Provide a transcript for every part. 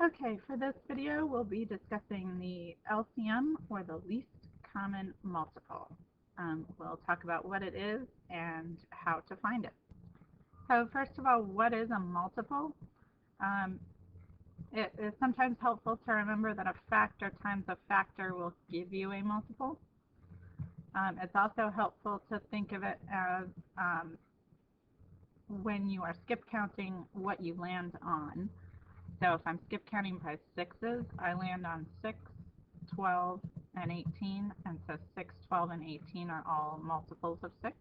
Okay, for this video, we'll be discussing the LCM, or the least common multiple. We'll talk about what it is and how to find it. So first of all, what is a multiple? Um, it is sometimes helpful to remember that a factor times a factor will give you a multiple. It's also helpful to think of it as when you are skip counting, what you land on. So if I'm skip counting by sixes, I land on 6, 12, and 18, and so 6, 12, and 18 are all multiples of 6.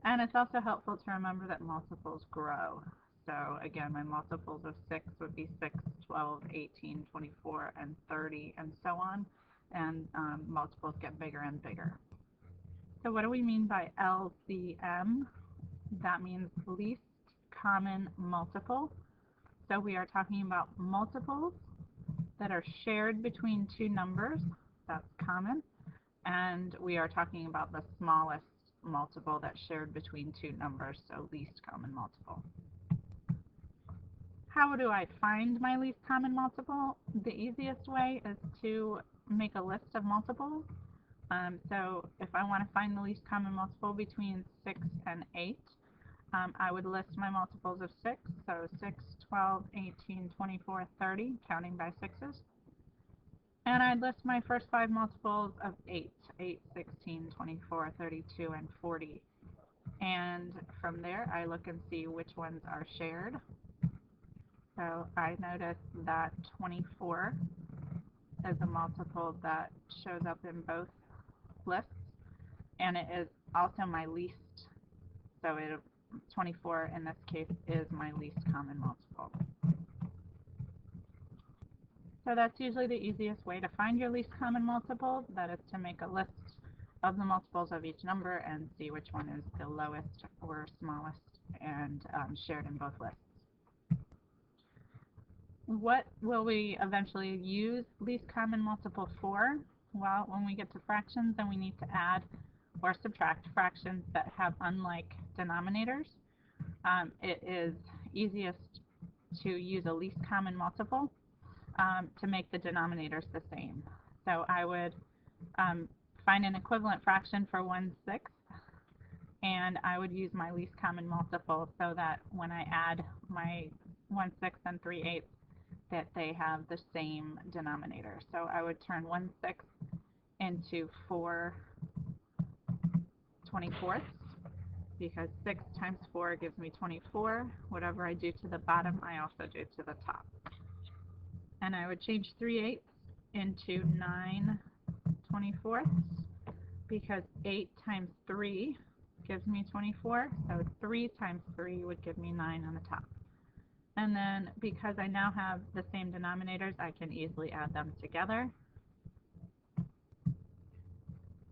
And it's also helpful to remember that multiples grow. So again, my multiples of 6 would be 6, 12, 18, 24, and 30, and so on. And multiples get bigger and bigger. So what do we mean by LCM? That means least common multiple. So we are talking about multiples that are shared between two numbers. That's common. And we are talking about the smallest multiple that's shared between two numbers, so least common multiple. How do I find my least common multiple? The easiest way is to make a list of multiples. So if I want to find the least common multiple between 6 and 8, I would list my multiples of 6, so 6, 12, 18, 24, 30, counting by sixes. And I'd list my first 5 multiples of 8, 8, 16, 24, 32, and 40. And from there, I look and see which ones are shared. So I notice that 24 is a multiple that shows up in both lists, and it is also my least. So 24 in this case is my least common multiple. So that's usually the easiest way to find your least common multiple, that is to make a list of the multiples of each number and see which one is the lowest or smallest and shared in both lists. What will we eventually use least common multiple for? Well, when we get to fractions, then we need to add or subtract fractions that have unlike denominators. It is easiest to use a least common multiple to make the denominators the same. So I would find an equivalent fraction for 1/6, and I would use my least common multiple so that when I add my 1/6 and 3/8, that they have the same denominator. So I would turn 1/6 into 4 24ths, because 6 times 4 gives me 24. Whatever I do to the bottom, I also do to the top. And I would change 3/8 into 9 24ths, because 8 times 3 gives me 24, so 3 times 3 would give me 9 on the top. And then because I now have the same denominators, I can easily add them together.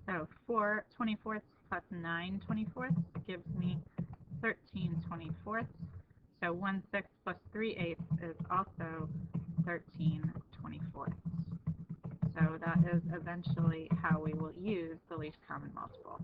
So 4 24ths plus 9 24ths gives me 13 24ths. So 1/6 plus 3/8 is also 13 24ths. So that is eventually how we will use the least common multiple.